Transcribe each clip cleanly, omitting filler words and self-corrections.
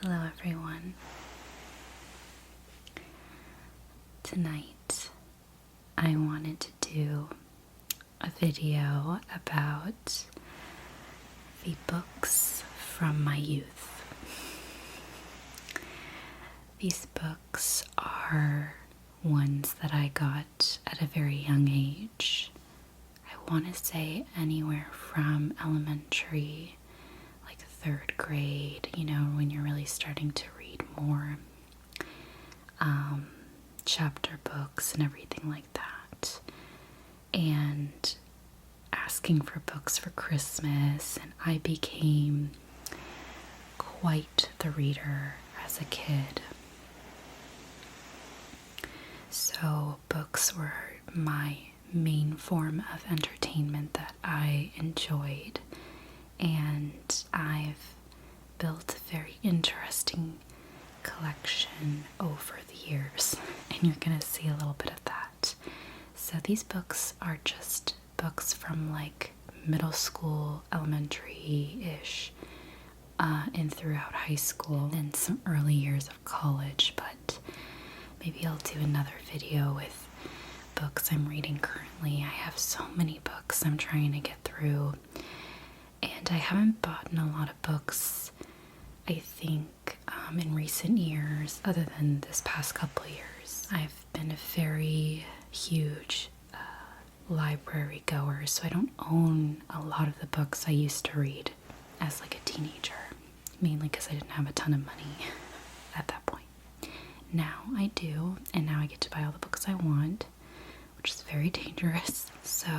Hello everyone. Tonight I wanted to do a video about the books from my youth. These books are ones that I got at a very young age. I want to say anywhere from elementary, like 3rd grade, when you're really starting to read more chapter books and everything like that. And asking for books for Christmas, and I became quite the reader as a kid. So books were my main form of entertainment that I enjoyed, and I've built a very interesting collection over the years, and you're gonna see a little bit of that. So these books are just books from like middle school, elementary-ish, and throughout high school and some early years of college, but maybe I'll do another video with books I'm reading currently. I have so many books I'm trying to get through, and I haven't bought a lot of books, I think, in recent years, other than this past couple years. I've been a very huge library goer, so I don't own a lot of the books I used to read as like a teenager, mainly because I didn't have a ton of money at that point. Now I do, and now I get to buy all the books I want, which is very dangerous. So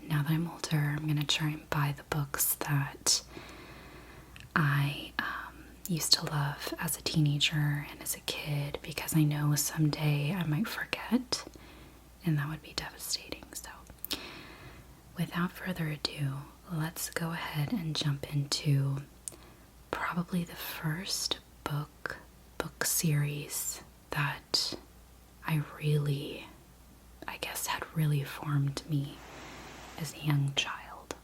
now that I'm older, I'm gonna try and buy the books that I used to love as a teenager and as a kid, because I know someday I might forget, and that would be devastating. So without further ado, let's go ahead and jump into probably the first book series that I guess had really formed me as a young child.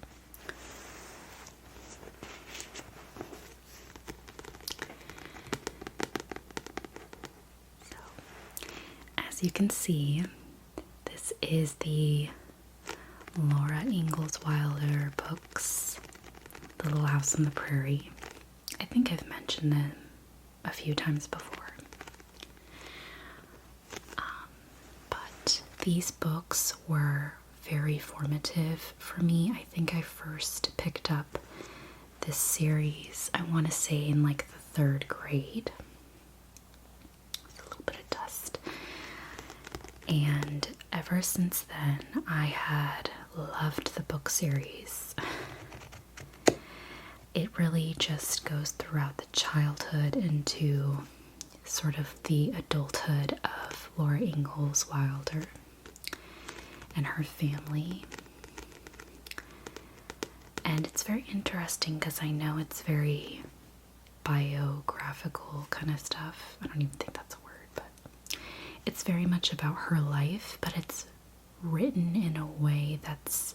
So, as you can see, this is the Laura Ingalls Wilder books, The Little House on the Prairie. I think I've mentioned them a few times before. But these books were very formative for me. I think I first picked up this series, I want to say in like the 3rd grade. There's a little bit of dust. And ever since then, I had loved the book series. It really just goes throughout the childhood into sort of the adulthood of Laura Ingalls Wilder and her family. And it's very interesting because I know it's very biographical kind of stuff. I don't even think that's a word, but it's very much about her life, but it's written in a way that's,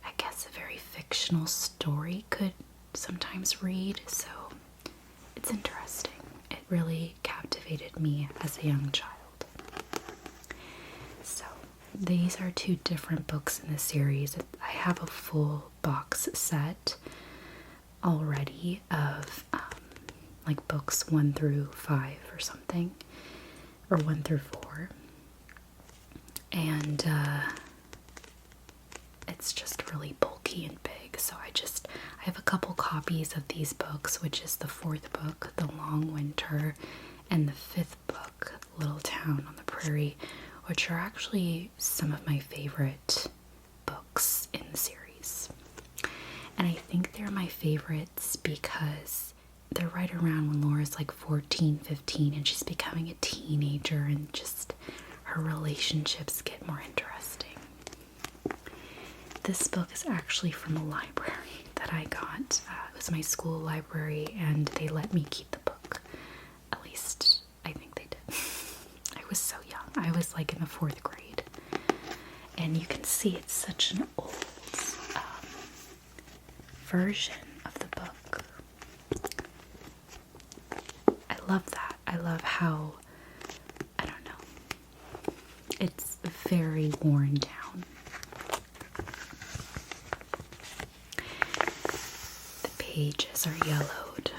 I guess, a very fictional story could sometimes read, so it's interesting. It really captivated me as a young child. So these are 2 different books in the series. I have a full box set already of like books 1 through 5 or something, or 1 through 4, and it's just really bulky and big. So I have a couple copies of these books, which is the 4th book, The Long Winter, and the 5th book, Little Town on the Prairie, which are actually some of my favorite books in the series. And I think they're my favorites because they're right around when Laura's like 14, 15, and she's becoming a teenager, and just her relationships get more interesting. This book is actually from a library that I got. It was my school library, and they let me keep the book. At least, I think they did. I was so young. I was like in the 4th grade. And you can see it's such an old version of the book. love that. I love how, I don't know, it's very worn down. The pages are yellowed,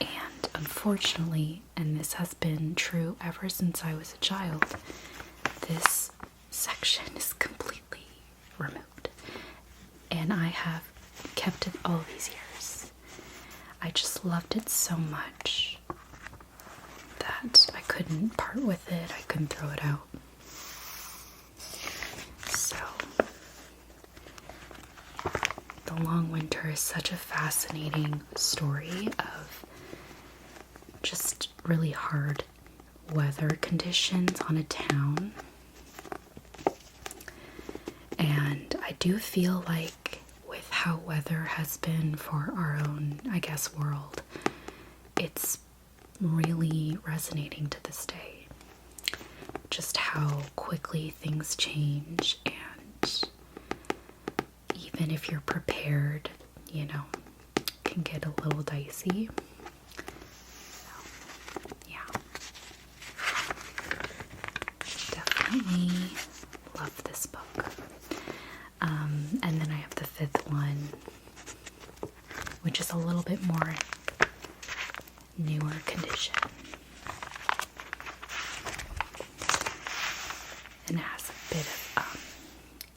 and unfortunately, and this has been true ever since I was a child, this section is completely removed. And I have kept it all these years. I just loved it so much that I couldn't part with it. I couldn't throw it out. So, The Long Winter is such a fascinating story of just really hard weather conditions on a town. And I do feel like with how weather has been for our own, I guess, world, it's really resonating to this day. Just how quickly things change, and even if you're prepared, you know, can get a little dicey. So, yeah. Definitely love this book. And then I have the fifth one, which is a little bit more newer condition. And it has a bit of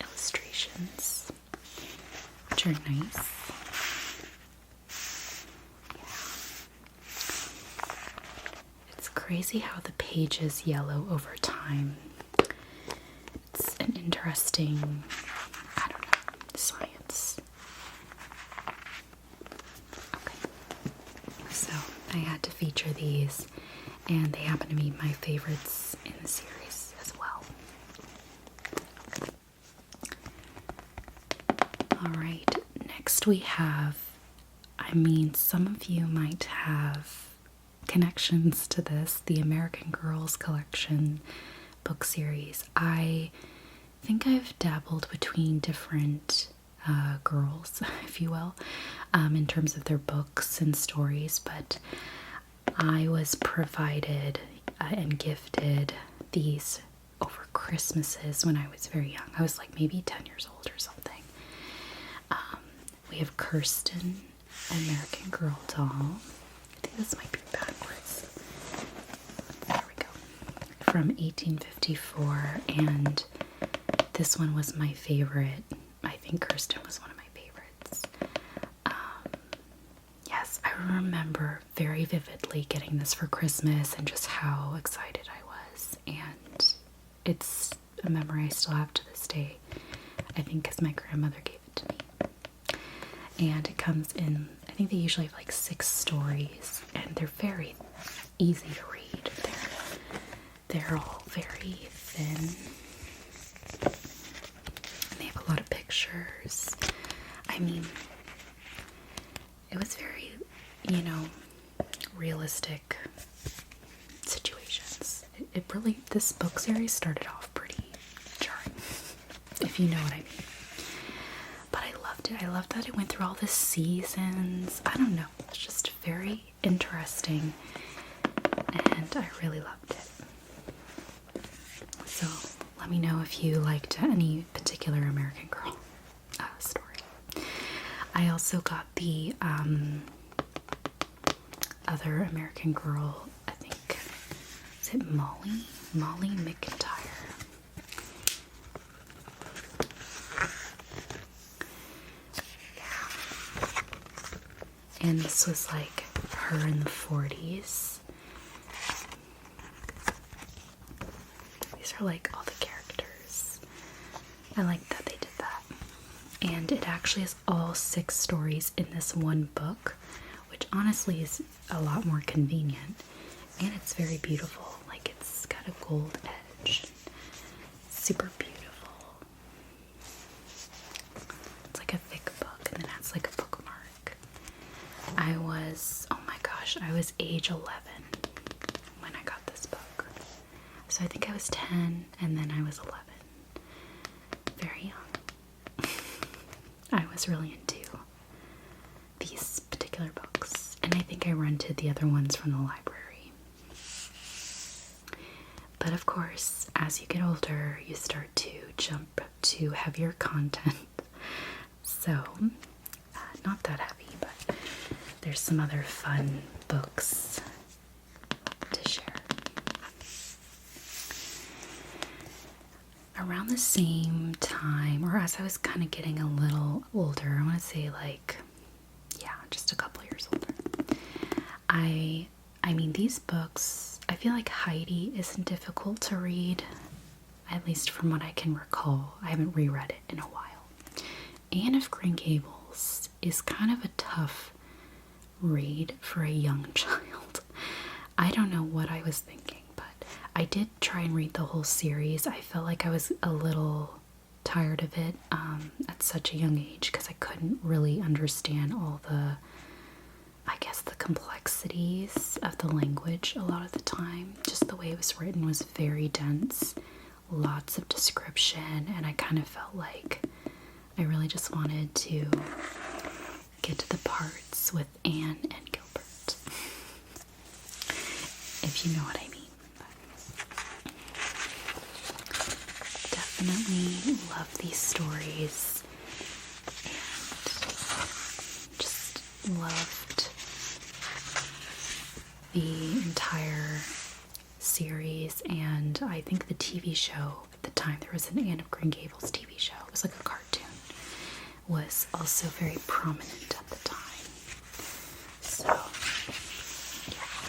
illustrations, which are nice. Yeah. It's crazy how the pages yellow over time. It's an interesting, I don't know, science. Okay. So I had to feature these, and they happen to be my favorites in the series as well. Alright, next we have, I mean, some of you might have connections to this, the American Girls collection book series. I think I've dabbled between different girls, if you will, in terms of their books and stories, but I was provided and gifted these over Christmases when I was very young. I was like maybe 10 years old or something. We have Kirsten, American Girl doll. I think this might be backwards. There we go. From 1854, and this one was my favorite. I think Kirsten was one of my favorites. Yes, I remember very vividly getting this for Christmas and just how excited I was. And it's a memory I still have to this day. I think because my grandmother gave it to me. And it comes in, I think they usually have like 6 stories, and they're very easy to read. They're all very thin. And they have a lot of pictures. I mean, it was very, you know, realistic situations. It really, this book series started off pretty jarring, if you know what I mean. But I loved it. I loved that it went through all the seasons. I don't know. It's just very interesting, and I really loved it. So let me know if you liked any particular American Girl story. I also got the other American Girl, I think, is it Molly? Molly McIntyre. And this was like her in the 40s. These are like all the characters. I like that they did that. And it actually is all 6 stories in this one book, which honestly is a lot more convenient. And it's very beautiful. Like, it's got a gold edge. Super beautiful. It's like a thick book, and then it has like a bookmark. I was, oh my gosh, I was age 11 when I got this book. So I think I was 10, and then I was 11. Very young. I was really into these particular books, and I think I rented the other ones from the library. But of course, as you get older, you start to jump to heavier content. So, not that heavy, but there's some other fun books to share. Around the same time, or as I was kind of getting a little older, I want to say like, yeah, just a couple years older. I mean, these books, I feel like Heidi isn't difficult to read, at least from what I can recall. I haven't reread it in a while. Anne of Green Gables is kind of a tough read for a young child. I don't know what I was thinking, but I did try and read the whole series. I felt like I was a little tired of it at such a young age because I couldn't really understand all the, I guess, the complexities of the language a lot of the time. Just the way it was written was very dense, lots of description, and I kind of felt like I really just wanted to get to the parts with Anne and Gilbert, if you know what I mean. But definitely love these stories, and just loved the entire series. And I think the TV show at the time, there was an Anne of Green Gables TV show, it was like a cartoon, was also very prominent at the time. So yeah,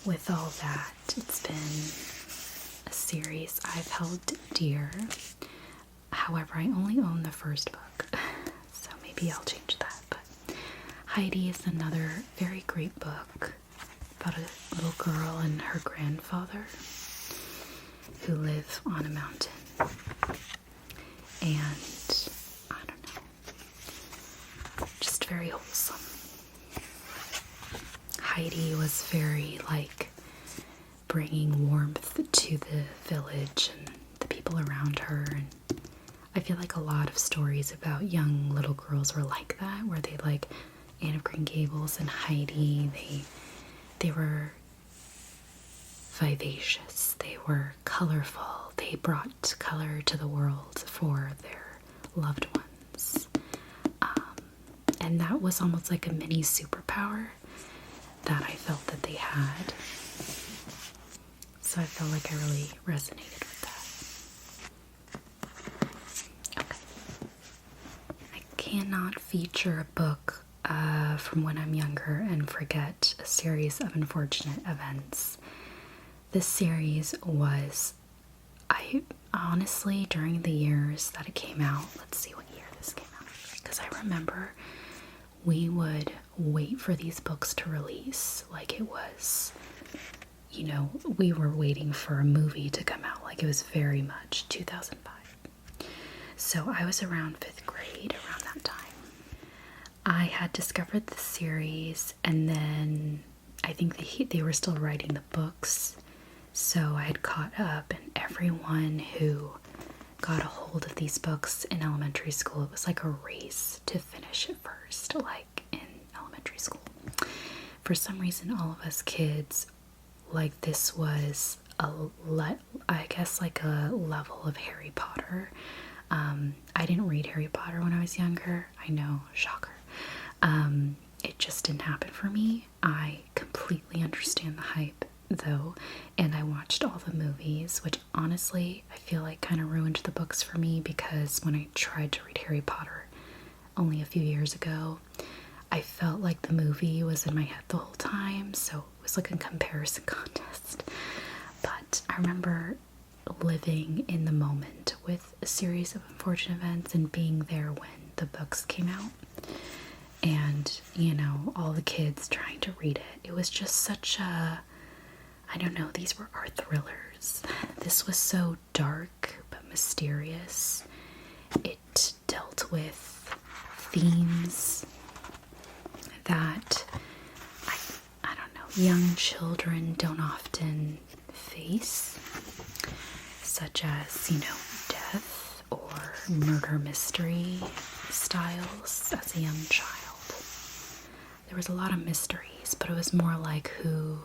with all that, it's been a series I've held dear. However, I only own the first book, so maybe I'll change that. But Heidi is another very great book about a little girl and her grandfather who live on a mountain. And I don't know, just very wholesome. Heidi was very like bringing warmth to the village and the people around her, and I feel like a lot of stories about young little girls were like that, where they like Anne of Green Gables and Heidi, they were vivacious, they were colorful, they brought color to the world for their loved ones. And that was almost like a mini superpower that I felt that they had. So I felt like I really resonated with that. Okay. I cannot feature a book from when I'm younger and forget a series of unfortunate events. This series was, I honestly, during the years that it came out, let's see what year this came out, because I remember we would wait for these books to release like it was, you know, we were waiting for a movie to come out, like it was very much 2005. So I was around 5th grade around that time. I had discovered the series, and then I think they were still writing the books, so I had caught up, and everyone who got a hold of these books in elementary school, it was like a race to finish it first, like in elementary school. For some reason, all of us kids, like this was I guess like a level of Harry Potter. I didn't read Harry Potter when I was younger. I know, shocker. It just didn't happen for me. I completely understand the hype though, and I watched all the movies, which honestly I feel like kind of ruined the books for me, because when I tried to read Harry Potter only a few years ago, I felt like the movie was in my head the whole time, so it was like a comparison contest. But I remember living in the moment with a series of unfortunate events and being there when the books came out. And, you know, all the kids trying to read it. It was just such a, I don't know, these were our thrillers. This was so dark but mysterious. It dealt with themes that, I don't know, young children don't often face, such as, you know, death or murder mystery styles as a young child. There was a lot of mysteries, but it was more like who,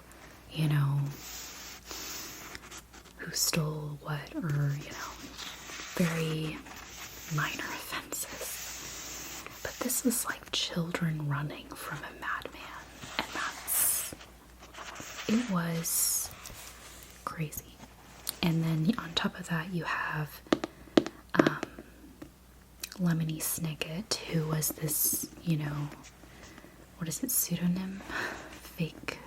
you know, stole what, or, very minor offenses. But this was like children running from a madman, and it was crazy. And then on top of that, you have Lemony Snicket, who was this, what is it, pseudonym? Fake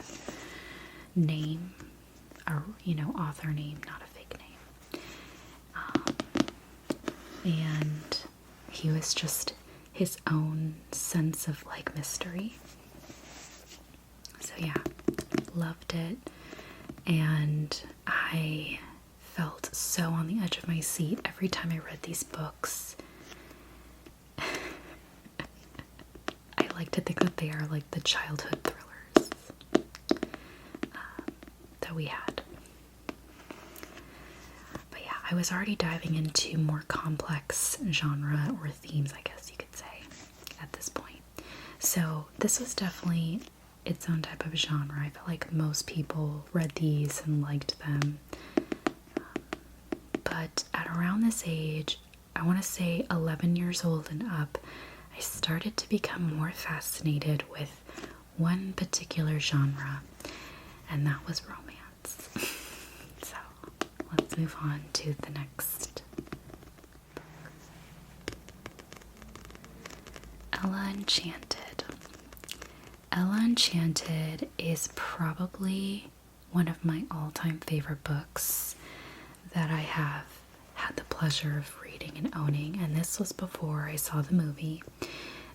name, or, author name, not a fake name. And he was just his own sense of, like, mystery. So yeah, loved it. And I felt so on the edge of my seat every time I read these books. I like to think that they are like the childhood thrillers that we had. But yeah, I was already diving into more complex genre or themes, I guess you could say, at this point. So this was definitely its own type of genre. I felt like most people read these and liked them. But at around this age, I want to say 11 years old and up, I started to become more fascinated with one particular genre, and that was romance. So let's move on to the next book. Ella Enchanted. Ella Enchanted is probably one of my all-time favorite books that I have had the pleasure of reading and owning, and this was before I saw the movie.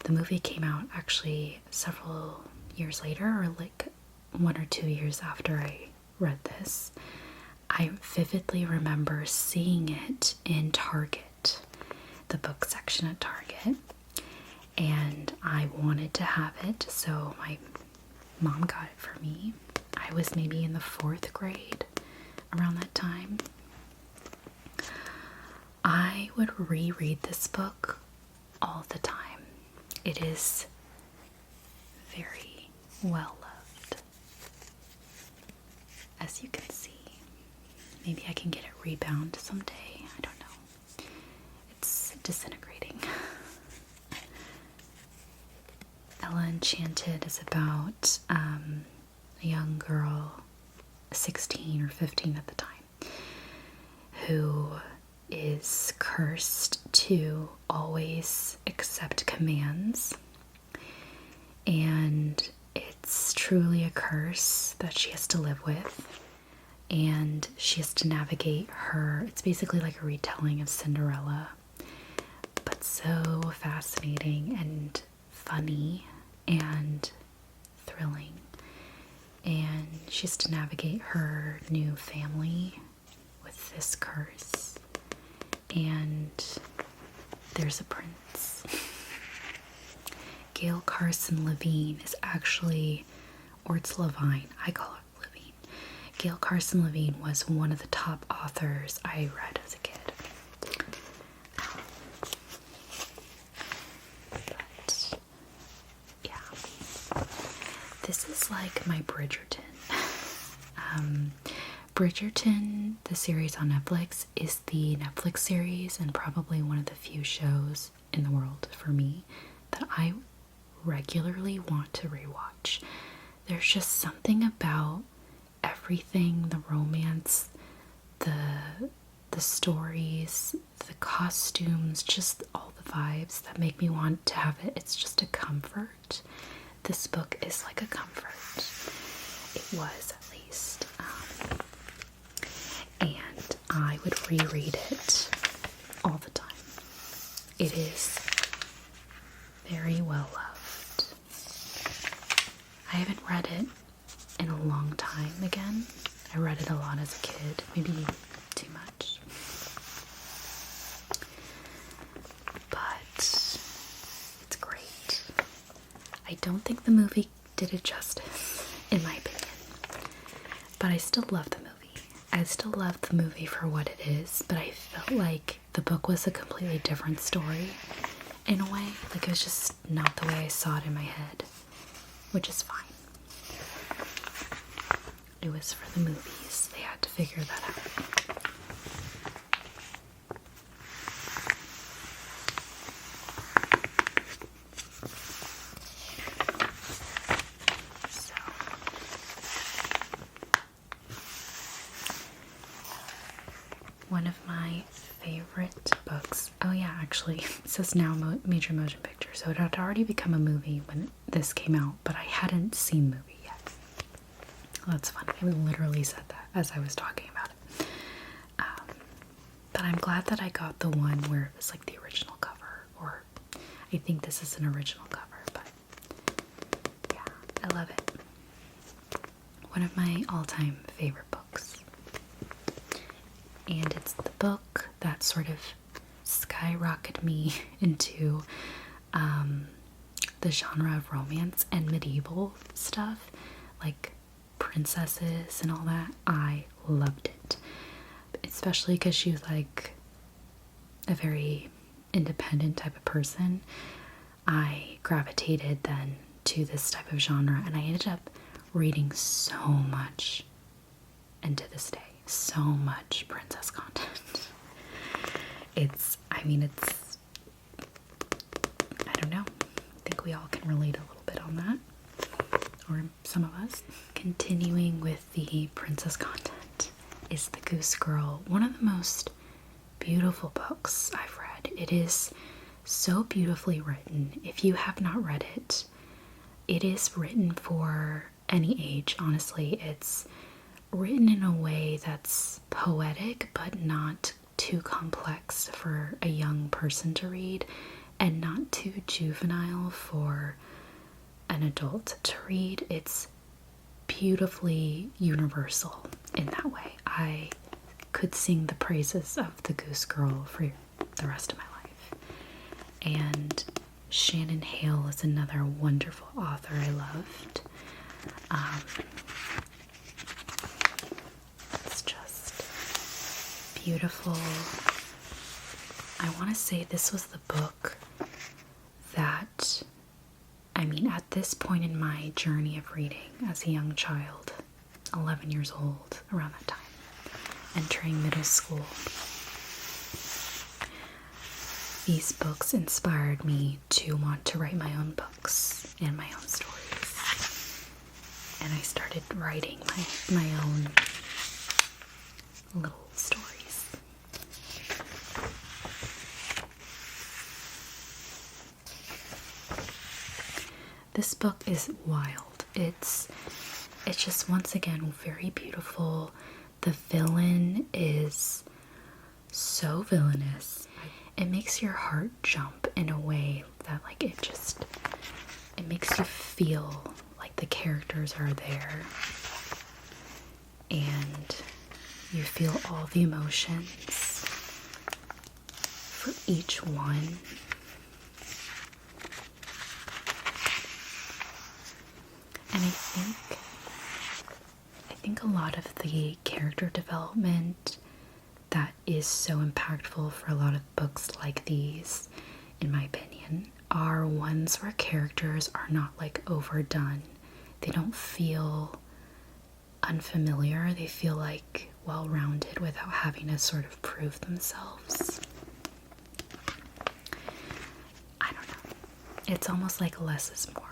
The movie came out actually several years later, or like 1 or 2 years after I read this. I vividly remember seeing it in Target, the book section at Target, and I wanted to have it, so my mom got it for me. I was maybe in the 4th grade around that time. I would reread this book all the time. It is very well loved, as you can see. Maybe I can get it rebound someday. I don't know. It's disintegrating. Ella Enchanted is about a young girl, 16 or 15 at the time, who is cursed to always accept commands, and it's truly a curse that she has to live with, and she has to navigate it's basically like a retelling of Cinderella, but so fascinating and funny and thrilling. And she has to navigate her new family with this curse. And there's a prince. Gail Carson Levine is actually, or it's Levine, I call it Levine. Gail Carson Levine was one of the top authors I read as a kid. But, yeah. This is like my Bridgerton. Bridgerton, the series on Netflix, is the Netflix series and probably one of the few shows in the world for me that I regularly want to rewatch. There's just something about everything, the romance, the stories, the costumes, just all the vibes that make me want to have it. It's just a comfort. This book is like a comfort. It was, at least. And I would reread it all the time. It is very well loved. I haven't read it in a long time again. I read it a lot as a kid, maybe too much. But it's great. I don't think the movie did it justice, in my opinion. But I still love the movie. I still love the movie for what it is, but I felt like the book was a completely different story in a way. Like, it was just not the way I saw it in my head, which is fine. It was for the movies. They had to figure that out. One of my favorite books. Oh yeah, actually, it says now major motion picture, so it had already become a movie when this came out, but I hadn't seen the movie yet. Well, that's funny. I literally said that as I was talking about it. But I'm glad that I got the one where it was like the original cover, or I think this is an original cover, but yeah, I love it. One of my all-time favorite books. And it's the book that sort of skyrocketed me into the genre of romance and medieval stuff, like princesses and all that. I loved it. Especially because she was like a very independent type of person. I gravitated then to this type of genre, and I ended up reading so much, and to this day, so much princess content. I don't know. I think we all can relate a little bit on that, or some of us. Continuing with the princess content is The Goose Girl, one of the most beautiful books I've read. It is so beautifully written. If you have not read it, it is written for any age, honestly. It's written in a way that's poetic but not too complex for a young person to read, and not too juvenile for an adult to read. It's beautifully universal in that way. I could sing the praises of The Goose Girl for the rest of my life. And Shannon Hale is another wonderful author I loved. It's just beautiful. I want to say this was the book that, at this point in my journey of reading as a young child, 11 years old, around that time, entering middle school, these books inspired me to want to write my own books and my own stories. And I started writing my own little stories. This book is wild. It's just, once again, very beautiful. The villain is so villainous. It makes your heart jump in a way that, like, it makes you feel like the characters are there. And you feel all the emotions for each one. And I think a lot of the character development that is so impactful for a lot of books like these, in my opinion, are ones where characters are not like overdone. They don't feel unfamiliar. They feel like well-rounded without having to sort of prove themselves. I don't know. It's almost like less is more.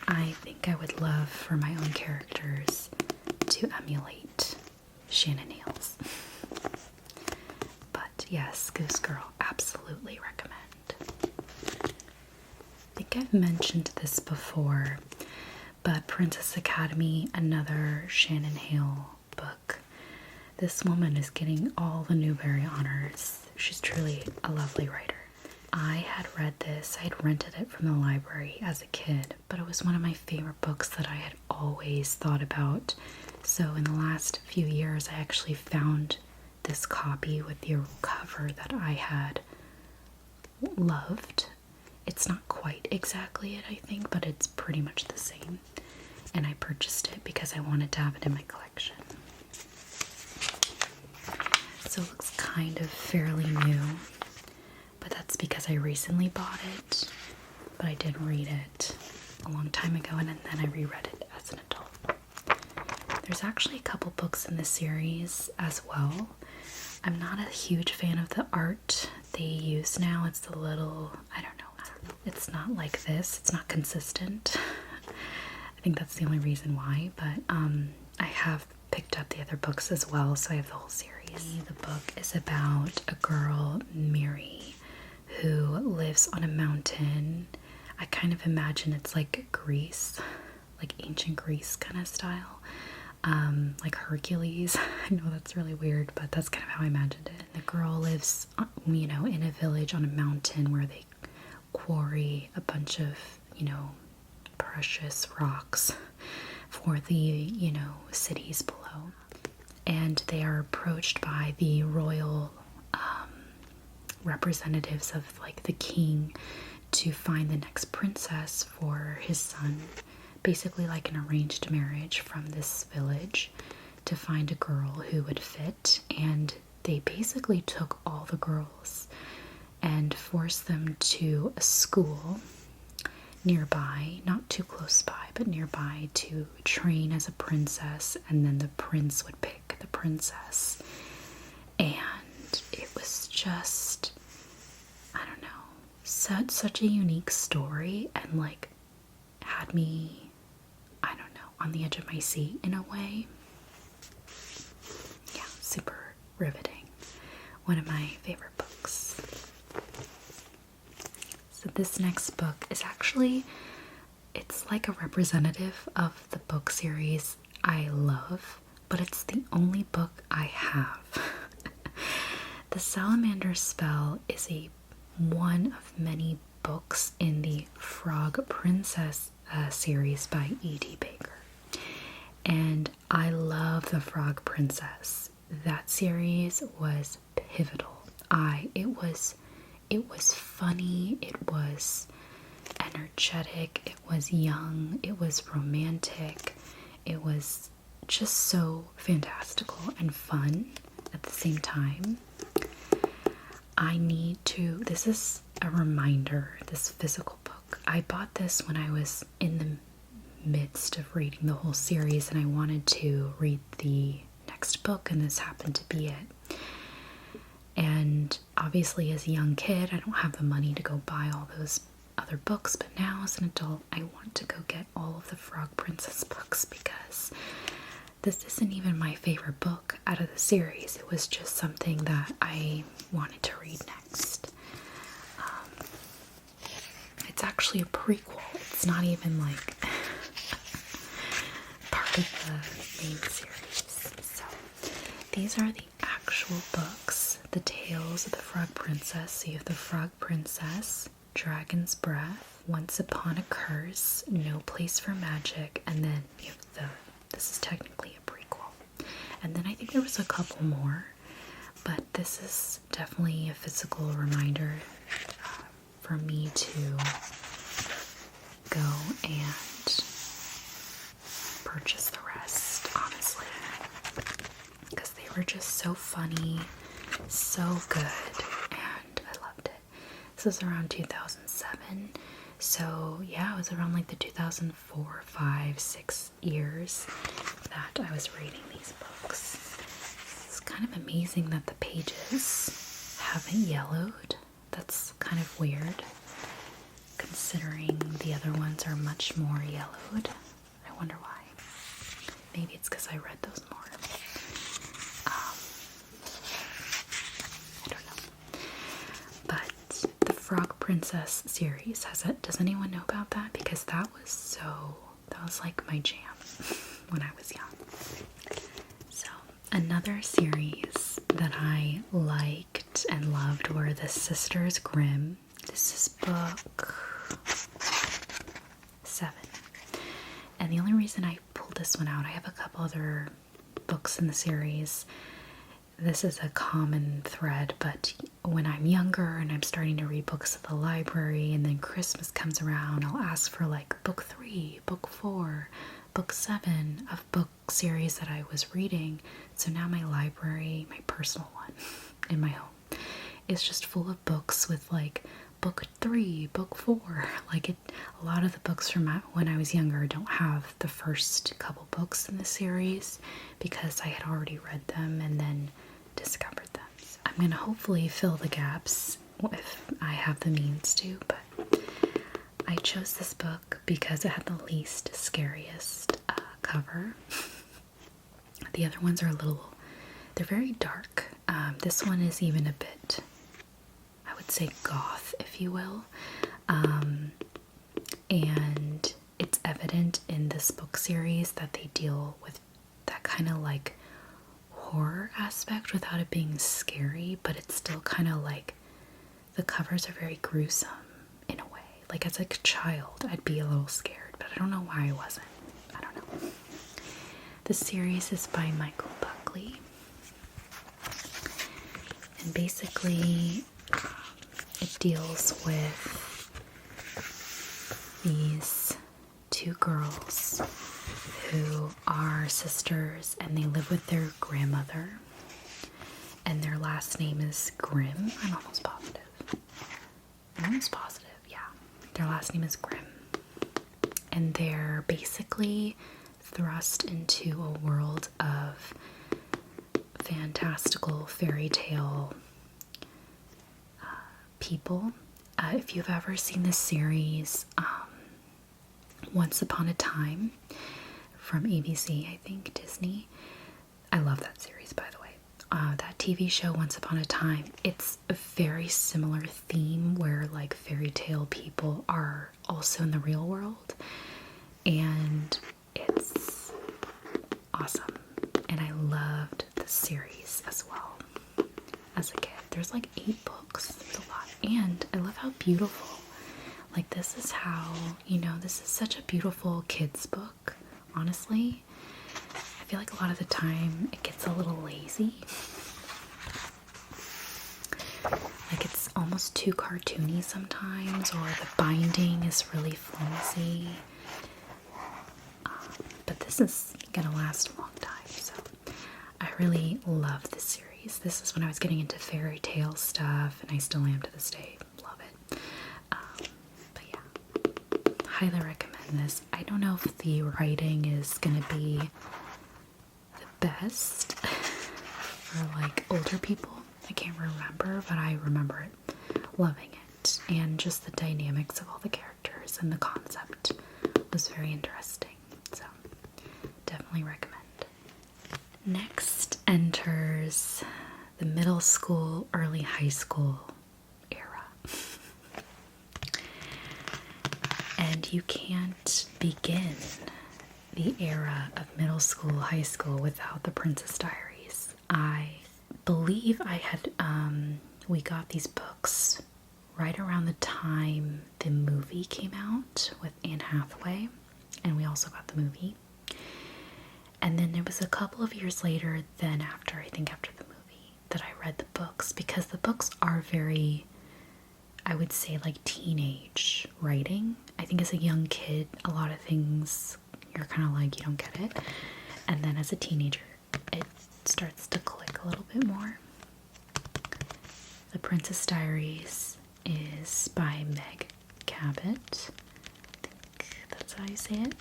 I think I would love for my own characters to emulate Shannon Hale's. But yes, Goose Girl, absolutely recommend. I think I've mentioned this before, but Princess Academy, another Shannon Hale book. This woman is getting all the Newbery honors. She's truly a lovely writer. I had read this, I had rented it from the library as a kid, but it was one of my favorite books that I had always thought about. So in the last few years, I actually found this copy with the cover that I had loved. It's not quite exactly it, I think, but it's pretty much the same. And I purchased it because I wanted to have it in my collection. So it looks kind of fairly new. But that's because I recently bought it, but I did read it a long time ago, and then I reread it as an adult. There's actually a couple books in this series as well. I'm not a huge fan of the art they use now. It's a little, I don't know. It's not like this. It's not consistent. I think that's the only reason why, but I have picked up the other books as well, so I have the whole series. The book is about a girl, Miri, who lives on a mountain. I kind of imagine it's like Greece, like ancient Greece kind of style, like Hercules. I know that's really weird, but that's kind of how I imagined it. And the girl lives, you know, in a village on a mountain where they quarry a bunch of, you know, precious rocks for the, you know, cities below. And they are approached by the royal representatives of like the king to find the next princess for his son, basically like an arranged marriage from this village, to find a girl who would fit. And they basically took all the girls and forced them to a school nearby, not too close by, but nearby, to train as a princess, and then the prince would pick the princess. And it was just, I don't know, such a unique story, and like had me, I don't know, on the edge of my seat in a way. Yeah, super riveting. One of my favorite books. So this next book is actually, it's like a representative of the book series I love, but it's the only book I have. The Salamander Spell is one of many books in the Frog Princess series by E.D. Baker. And I love the Frog Princess. That series was pivotal. It was funny, it was energetic, it was young, it was romantic, it was just so fantastical and fun at the same time. This is a reminder, this physical book. I bought this when I was in the midst of reading the whole series and I wanted to read the next book, and this happened to be it. And obviously as a young kid, I don't have the money to go buy all those other books, but now as an adult, I want to go get all of the Frog Princess books, because this isn't even my favorite book out of the series. It was just something that I wanted to read next. It's actually a prequel. It's not even like part of the main series. So these are the actual books, the Tales of the Frog Princess. So you have the Frog Princess, Dragon's Breath, Once Upon a Curse, No Place for Magic, and then you have this is technically a prequel. And then I think there was a couple more, but this is definitely a physical reminder for me to go and purchase the rest, honestly, because they were just so funny, so good, and I loved it. This was around 2007, so yeah, it was around like the 2004, 5, 6 years that I was reading these books. It's kind of amazing that the pages haven't yellowed. That's kind of weird, considering the other ones are much more yellowed. I wonder why. Maybe it's because I read those more. I don't know. But the Frog Princess series does anyone know about that? Because that was like my jam when I was young. So another series that I liked and loved were the Sisters Grimm. This is book 7. And the only reason I pulled this one out, I have a couple other books in the series. This is a common thread, but when I'm younger and I'm starting to read books at the library and then Christmas comes around, I'll ask for like book 3, book 4, book 7 of book series that I was reading. So now my library, my personal one in my home, is just full of books with like book 3, book 4. Like a lot of the books from when I was younger don't have the first couple books in the series because I had already read them and then discovered them. So I'm going to hopefully fill the gaps if I have the means to, but I chose this book because it had the least scariest cover. The other ones are they're very dark. This one is even a bit, I would say, goth, if you will. And it's evident in this book series that they deal with that kind of like horror aspect without it being scary, but it's still kind of like the covers are very gruesome in a way. Like as a child, I'd be a little scared, but I don't know why I wasn't. I don't know. The series is by Michael Buckley. And basically, it deals with these two girls who are sisters and they live with their grandmother. And their last name is Grimm. I'm almost positive. Yeah. Their last name is Grimm. And they're basically thrust into a world of fantastical fairy tale people. If you've ever seen the series Once Upon a Time from ABC, I think, Disney. I love that series, by the way. That TV show, Once Upon a Time, it's a very similar theme where like fairy tale people are also in the real world. And it's awesome. And I loved the series as well as a kid. There's like 8 books. There's a lot. And I love how beautiful. Like this is how, this is such a beautiful kids book, honestly. I feel like a lot of the time it gets a little lazy. Like it's almost too cartoony sometimes, or the binding is really flimsy. But this is gonna last a long time, so I really love this series. This is when I was getting into fairy tale stuff, and I still am to this day. Love it. But yeah, highly recommend this. I don't know if the writing is gonna be the best for like older people. I can't remember, but I remember it, loving it, and just the dynamics of all the characters and the concept was very interesting. So definitely recommend. Next enters the middle school, early high school era. And you can't begin the era of middle school, high school without the Princess Diaries. I believe we got these books right around the time the movie came out with Anne Hathaway, and we also got the movie. And then it was a couple of years later after the movie, that I read the books, because the books are very, I would say, like teenage writing. I think as a young kid, a lot of things you're kind of like, you don't get it. And then as a teenager, it starts to click a little bit more. The Princess Diaries is by Meg Cabot. I think that's how you say it.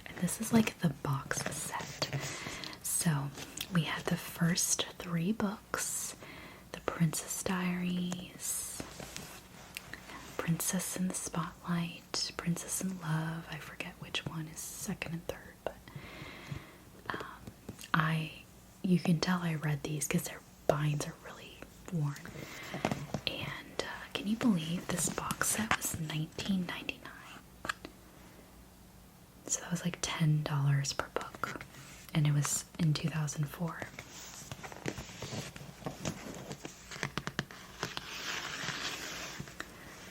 And this is like the box set. So we had the first 3 books. The Princess Diaries, Princess in the Spotlight, Princess in Love. I forget which one is second and third, but you can tell I read these because their binds are really worn. And can you believe this box set was $19.99? So that was like $10 per book, and it was in 2004.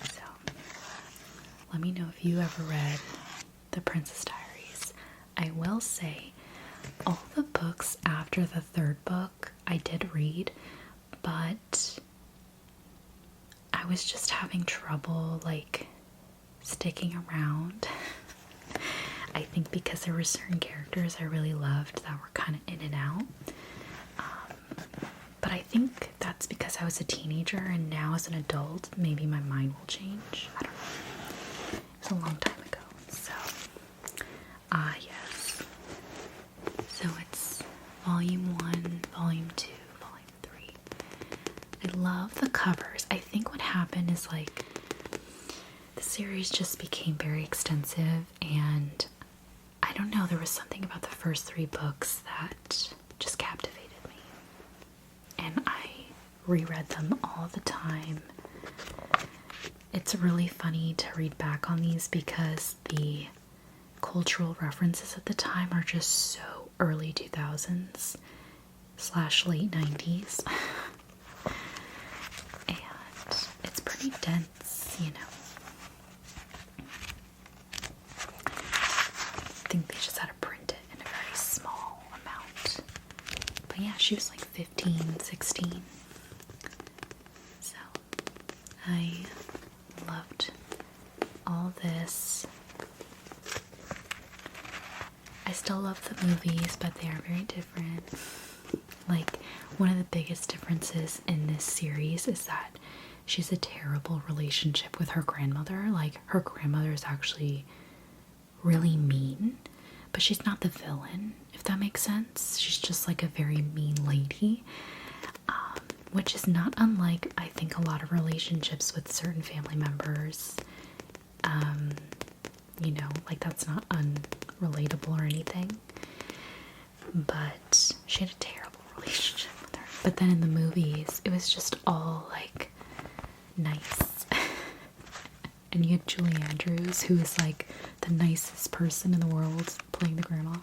So let me know if you ever read The Princess Diaries. I will say all the books after the 3rd book I did read, but I was just having trouble like sticking around. I think because there were certain characters I really loved that were kind of in and out. But I think that's because I was a teenager, and now as an adult, maybe my mind will change. I don't know. It was a long time ago. So, yes. So it's volume 1, volume 2, volume 3. I love the covers. I think what happened is like the series just became very extensive, and I don't know, there was something about the first 3 books that just captivated me. And I reread them all the time. It's really funny to read back on these because the cultural references at the time are just so early 2000s / late 90s. And it's pretty dense, you know. I think they just had to print it in a very small amount. But yeah, she was like 15, 16. So I loved all this. I still love the movies, but they are very different. Like, one of the biggest differences in this series is that she's a terrible relationship with her grandmother. Like, her grandmother is actually really mean, but she's not the villain, if that makes sense. She's just like a very mean lady, which is not unlike, I think, a lot of relationships with certain family members. You know, like, that's not unrelatable or anything, but she had a terrible relationship with her. But then in the movies, it was just all like nice. And you had Julie Andrews, who is like the nicest person in the world, playing the grandma.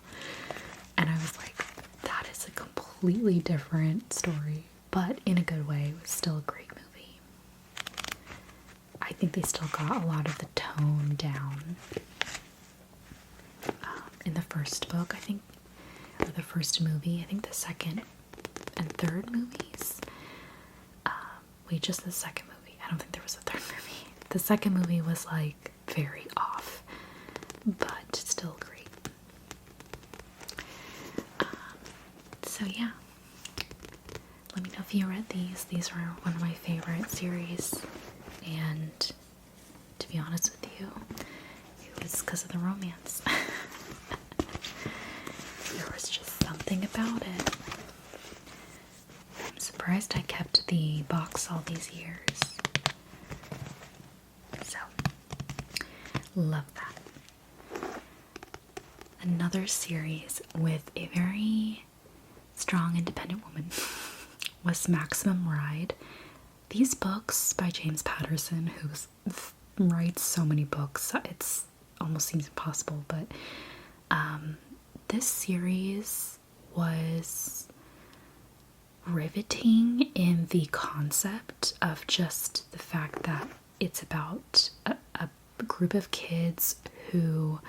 And I was like, that is a completely different story, but in a good way. It was still a great movie. I think they still got a lot of the tone down in the first book, I think, or the first movie. I think the second and third movies. Wait, just the second movie. I don't think there was a third movie. The second movie was like very off, but still great. So yeah, let me know if you read these. These were one of my favorite series, and to be honest with you, it was because of the romance. There was just something about it. I'm surprised I kept the box all these years. So, love that. Another series with a very strong, independent woman was Maximum Ride. These books by James Patterson, who writes so many books, it almost seems impossible, but this series was riveting in the concept of just the fact that it's about a group of kids who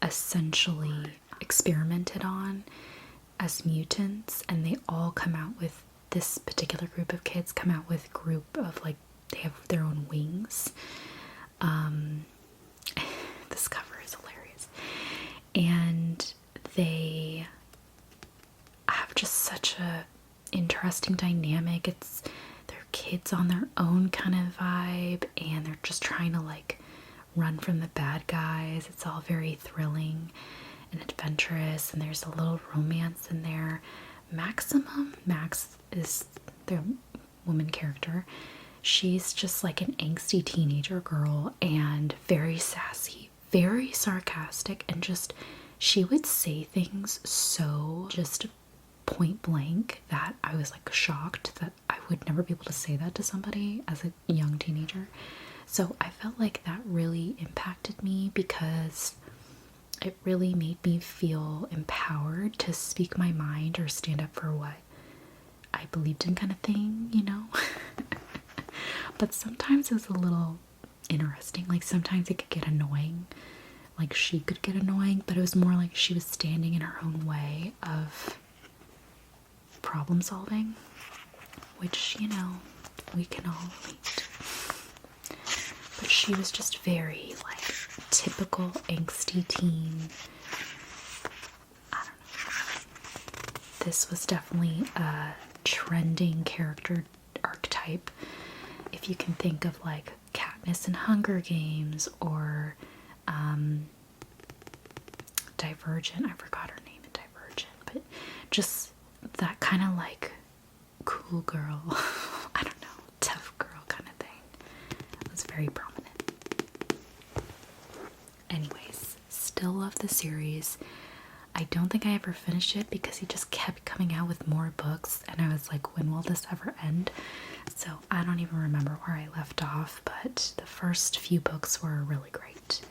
essentially experimented on as mutants, and they all come out with, this particular group of kids come out with a group of, like, they have their own wings. This cover is hilarious. And they have just such a interesting dynamic. They're kids on their own kind of vibe, and they're just trying to like run from the bad guys. It's all very thrilling and adventurous, and there's a little romance in there. Max is the woman character. She's just like an angsty teenager girl, and very sassy, very sarcastic, and just, she would say things so just point blank that I was like shocked that I would never be able to say that to somebody as a young teenager. So I felt like that really impacted me because it really made me feel empowered to speak my mind or stand up for what I believed in, kind of thing, you know? But sometimes it was a little interesting. Like, sometimes it could get annoying. Like, she could get annoying, but it was more like she was standing in her own way of problem solving, which, you know, we can all relate. But she was just very, like, typical angsty teen. I don't know. This was definitely a trending character archetype. If you can think of, like, Katniss in Hunger Games, or Divergent. I forgot her name in Divergent, but just that kind of like cool girl, I don't know, tough girl kind of thing. It was very prominent. Anyways, still still love the series. I don't think I ever finished it because he just kept coming out with more books, and I was like, when will this ever end? So I don't even remember where I left off, but the first few books were really great.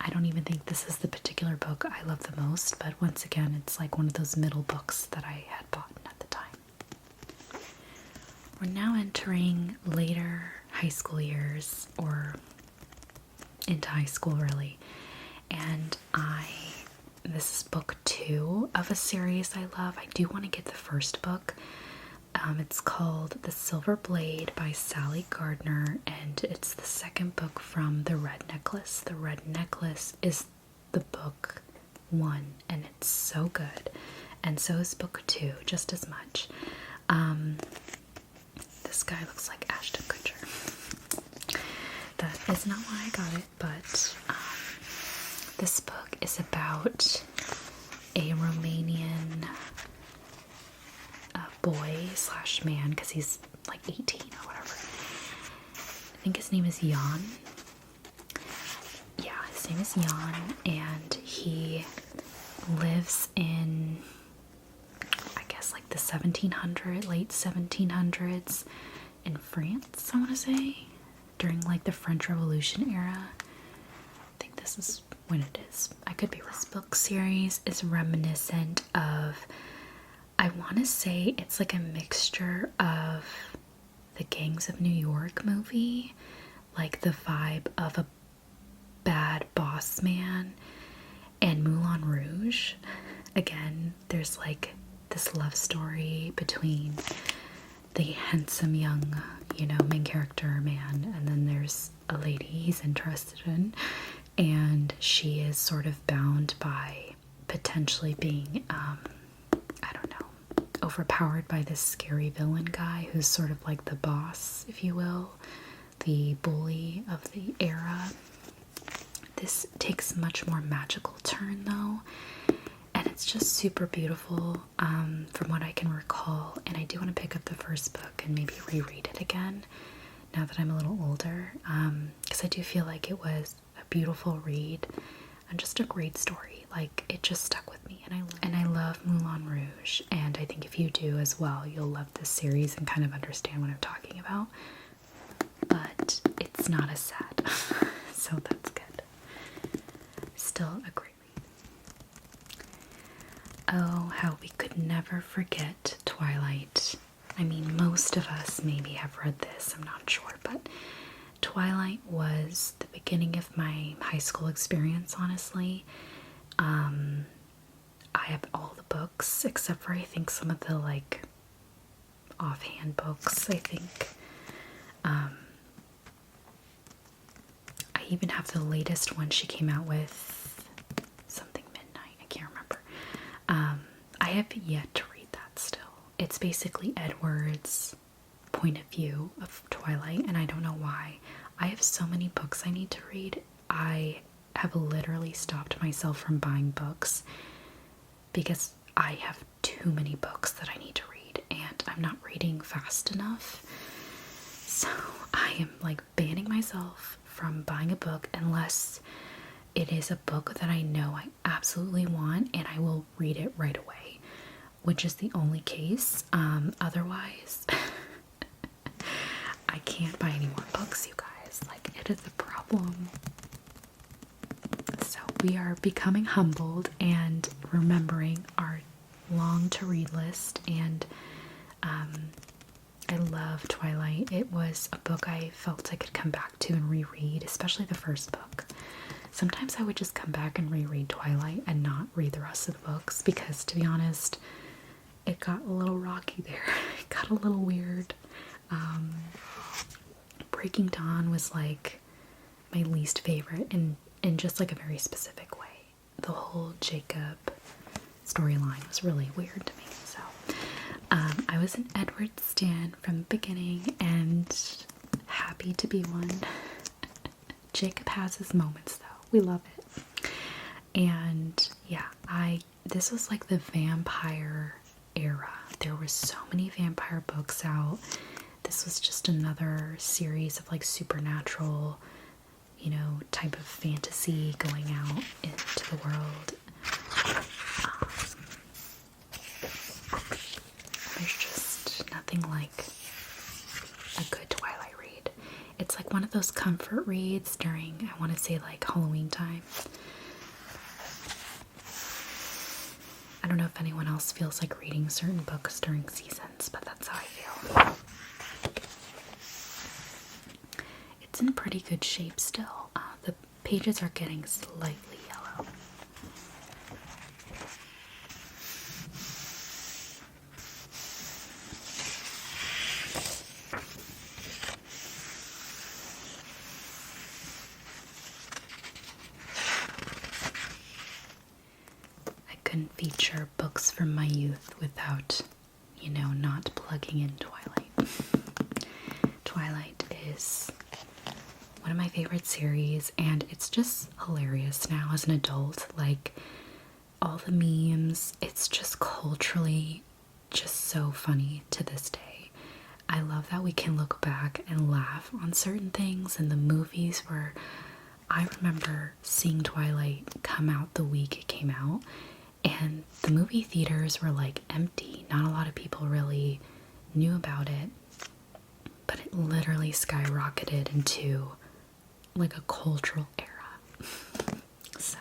I don't even think this is the particular book I love the most, but once again, it's like one of those middle books that I had bought at the time. We're now entering later high school years, or into high school really, and this is book 2 of a series I love. I do want to get the first book. It's called The Silver Blade by Sally Gardner, and it's the second book from The Red Necklace. The Red Necklace is the book 1, and it's so good, and so is book 2 just as much. This guy looks like Ashton Kutcher. That is not why I got it, but this book is about a Romanian boy slash man, because he's like 18 or whatever. I think his name is Jan. Yeah, his name is Jan, and he lives in, I guess, like the late 1700s in France, I want to say, during like the French Revolution era. I think this is when it is. I could be wrong. This book series is reminiscent of, I want to say it's like a mixture of the Gangs of New York movie, like the vibe of a bad boss man, and Moulin Rouge. Again, there's like this love story between the handsome young, main character man, and then there's a lady he's interested in, and she is sort of bound by potentially being, I don't know, overpowered by this scary villain guy who's sort of like the boss, if you will, the bully of the era. This takes a much more magical turn though, and it's just super beautiful from what I can recall, and I do want to pick up the first book and maybe reread it again now that I'm a little older, because I do feel like it was a beautiful read and just a great story. Like, it just stuck with me, and I love Moulin Rouge, and I think if you do as well, you'll love this series and kind of understand what I'm talking about. But it's not as sad, so that's good. Still a great read. Oh, how we could never forget Twilight. I mean, most of us maybe have read this, I'm not sure, but Twilight was the beginning of my high school experience, honestly. I have all the books except for I think some of the like offhand books, I think. I even have the latest one she came out with, something Midnight, I can't remember. I have yet to read that still. It's basically Edward's point of view of Twilight, and I don't know why. I have so many books I need to read. I have literally stopped myself from buying books because I have too many books that I need to read, and I'm not reading fast enough. So I am like banning myself from buying a book unless it is a book that I know I absolutely want and I will read it right away, which is the only case. Otherwise, I can't buy any more books, you guys. Like, it is a problem. So we are becoming humbled and remembering our long to read list, and I love Twilight. It was a book I felt I could come back to and reread, especially the first book. Sometimes I would just come back and reread Twilight and not read the rest of the books because, to be honest, it got a little rocky there. It got a little weird. Breaking Dawn was like my least favorite in just like a very specific way. The whole Jacob storyline was really weird to me. So I was an Edward stan from the beginning and happy to be one. Jacob has his moments though. We love it. And yeah, this was like the vampire era. There were so many vampire books out. This was just another series of like supernatural, type of fantasy going out into the world. There's just nothing like a good Twilight read. It's like one of those comfort reads during, I want to say, like Halloween time. I don't know if anyone else feels like reading certain books during seasons, but that's how I feel. It's in pretty good shape still. The pages are getting slightly yellow. I couldn't feature books from my youth without, not plugging in Twilight. Twilight is one of my favorite series, and it's just hilarious now as an adult. Like, all the memes, it's just culturally just so funny to this day. I love that we can look back and laugh on certain things, and the movies were, I remember seeing Twilight come out the week it came out, and the movie theaters were like empty. Not a lot of people really knew about it, but it literally skyrocketed into like a cultural era. So,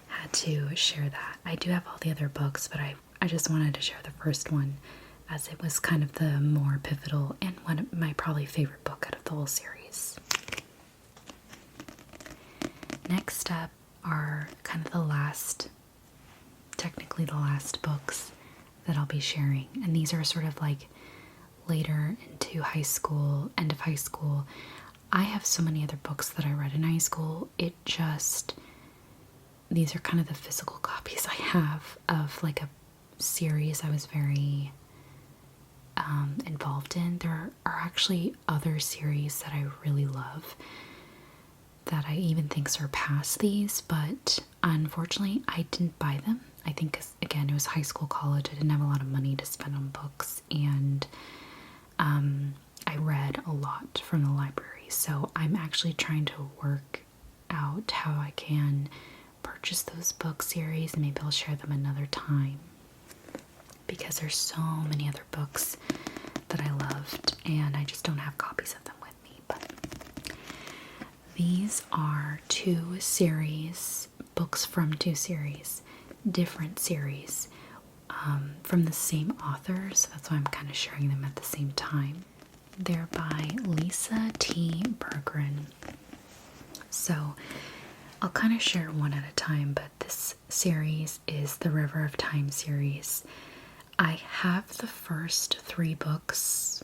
had to share that. I do have all the other books, but I just wanted to share the first one as it was kind of the more pivotal and one of my probably favorite book out of the whole series. Next up are kind of technically the last books that I'll be sharing. And these are sort of like later into high school, end of high school. I have so many other books that I read in high school. These are kind of the physical copies I have of like a series I was very involved in. There are actually other series that I really love that I even think surpass these, but unfortunately I didn't buy them. I think 'cause, again, it was high school, college. I didn't have a lot of money to spend on books, and I read a lot from the library. So I'm actually trying to work out how I can purchase those book series, and maybe I'll share them another time, because there's so many other books that I loved, and I just don't have copies of them with me. But these are books from two series, different series, from the same author, so that's why I'm kind of sharing them at the same time. They're by Lisa T. Berggren. So I'll kind of share one at a time, but this series is the River of Time series. I have the first 3 books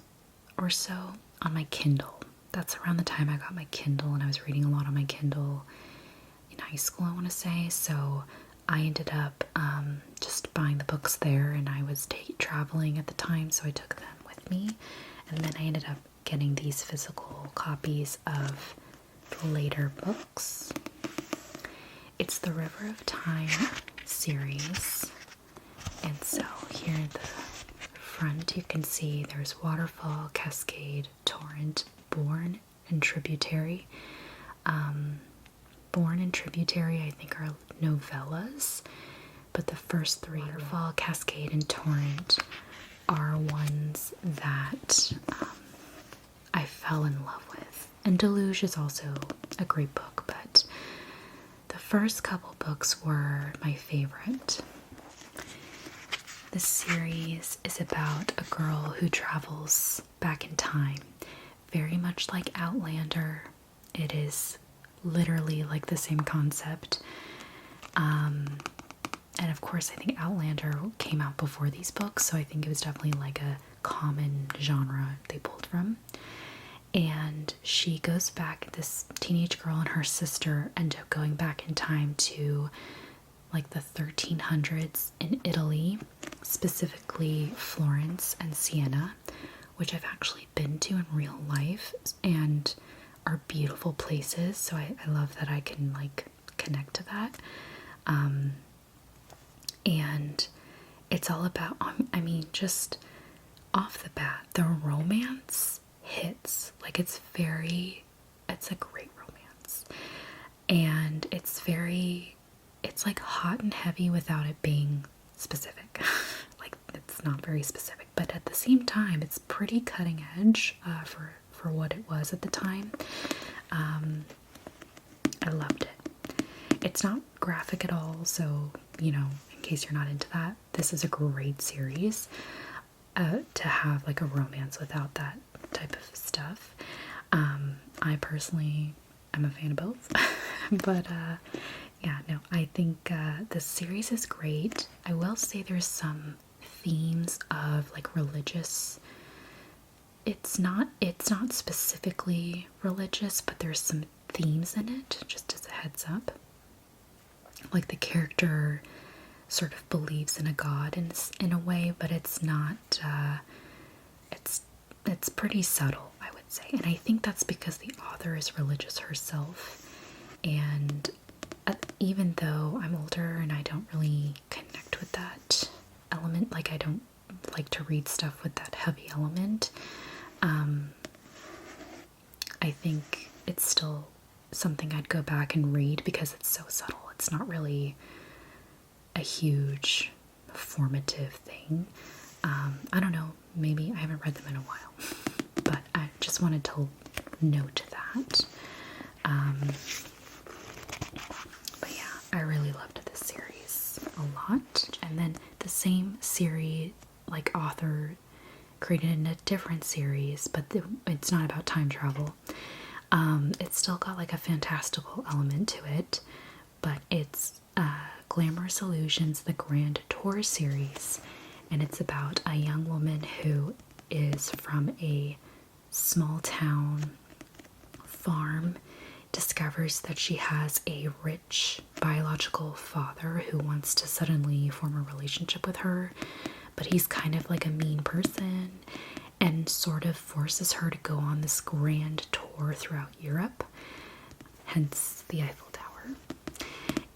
or so on my Kindle. That's around the time I got my Kindle, and I was reading a lot on my Kindle in high school, I want to say. So I ended up just buying the books there, and I was traveling at the time, so I took them with me. And then I ended up getting these physical copies of the later books. It's the River of Time series. And so here in the front you can see there's Waterfall, Cascade, Torrent, Bourne, and Tributary. Bourne and Tributary, I think, are novellas, but the first 3, Waterfall, Cascade, and Torrent, are ones that I fell in love with. And Deluge is also a great book, but the first couple books were my favorite. The series is about a girl who travels back in time, very much like Outlander. It is literally like the same concept. And of course, I think Outlander came out before these books, so I think it was definitely like a common genre they pulled from. And she goes back, this teenage girl and her sister end up going back in time to like the 1300s in Italy, specifically Florence and Siena, which I've actually been to in real life and are beautiful places. So I love that I can like connect to that. And it's all about, just off the bat, the romance hits. Like it's a great romance. romance. And it's like hot and heavy without it being specific. Like, it's not very specific, but at the same time, it's pretty cutting edge for what it was at the time. I loved it. It's not graphic at all, so, you know, in case you're not into that, this is a great series to have like a romance without that type of stuff. I personally am a fan of both. But yeah, no, I think this series is great. I will say there's some themes of like religious. It's not specifically religious, but there's some themes in it, just as a heads up. Like the character sort of believes in a god in a way, but it's not, it's pretty subtle, I would say. And I think that's because the author is religious herself. And even though I'm older and I don't really connect with that element, like I don't like to read stuff with that heavy element, I think it's still something I'd go back and read because it's so subtle. It's not really a huge formative thing. I don't know, maybe I haven't read them in a while, but I just wanted to note that. But yeah, I really loved this series a lot. And then the same series, like author created a different series, but it's not about time travel. It's still got like a fantastical element to it, but it's Glamorous Illusions, the Grand Tour series, and it's about a young woman who is from a small town farm, discovers that she has a rich biological father who wants to suddenly form a relationship with her, but he's kind of like a mean person and sort of forces her to go on this grand tour throughout Europe, hence the Eiffel Tower.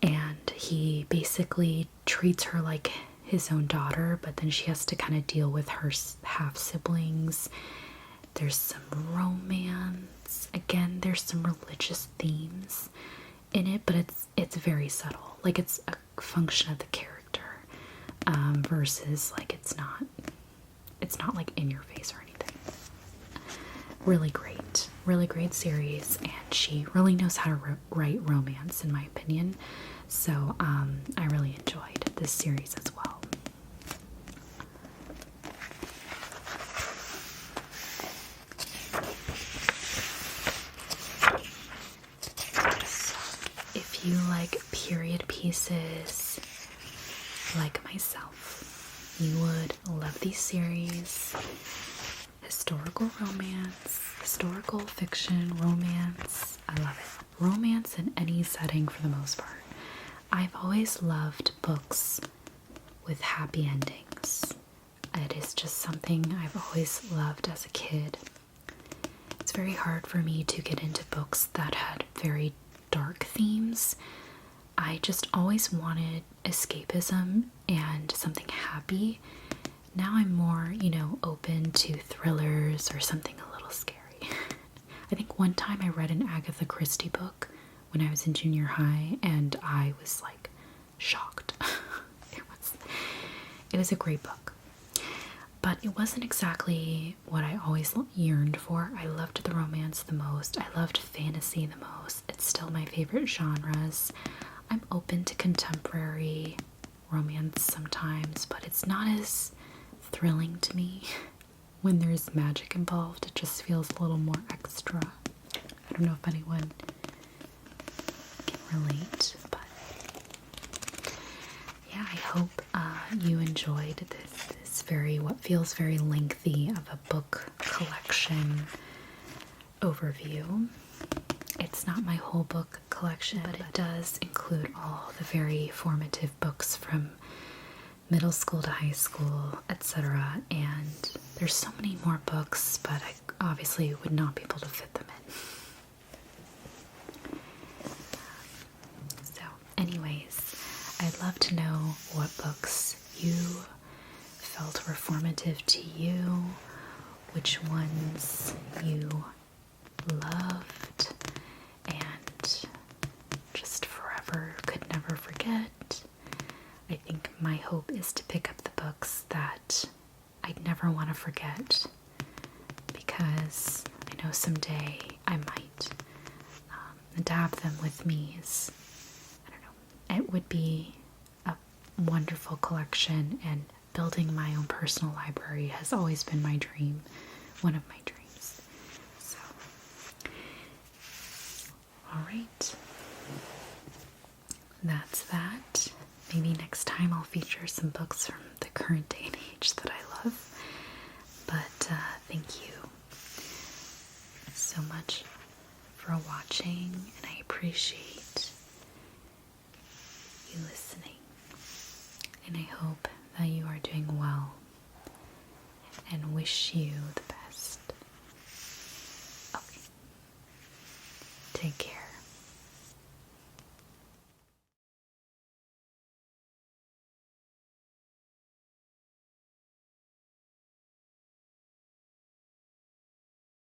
And he basically treats her like his own daughter, but then she has to kind of deal with her half-siblings. There's some romance. Again, there's some religious themes in it, but it's very subtle. Like, it's a function of the character, versus like it's not like in your face or anything. Really great series, and she really knows how to write romance, in my opinion. So I really enjoyed this series as well. If you like period pieces like myself, you would love these series. Historical romance, historical fiction, romance. I love it. Romance in any setting for the most part. I've always loved books with happy endings. It is just something I've always loved as a kid. It's very hard for me to get into books that had very dark themes. I just always wanted escapism and something happy. Now I'm more, open to thrillers or something a little scary. I think one time I read an Agatha Christie book when I was in junior high, and I was like shocked. It was a great book, but it wasn't exactly what I always yearned for. I loved the romance the most. I loved fantasy the most. It's still my favorite genres. I'm open to contemporary romance sometimes, but it's not as thrilling to me. When there's magic involved, it just feels a little more extra. I don't know if anyone can relate, but yeah, I hope you enjoyed this what feels very lengthy of a book collection overview. It's not my whole book collection, but it does include all the very formative books from middle school to high school, etc. And there's so many more books, but I obviously would not be able to fit them in. So anyways, I'd love to know what books you felt were formative to you, which ones you loved, and forget. I think my hope is to pick up the books that I'd never want to forget, because I know someday I might. And to have them with me is, I don't know, it would be a wonderful collection, and building my own personal library has always been my dream, one of my dreams. So, alright, that's that. Maybe next time I'll feature some books from the current day and age that I love. But thank you so much for watching, and I appreciate you listening. And I hope that you are doing well, and wish you the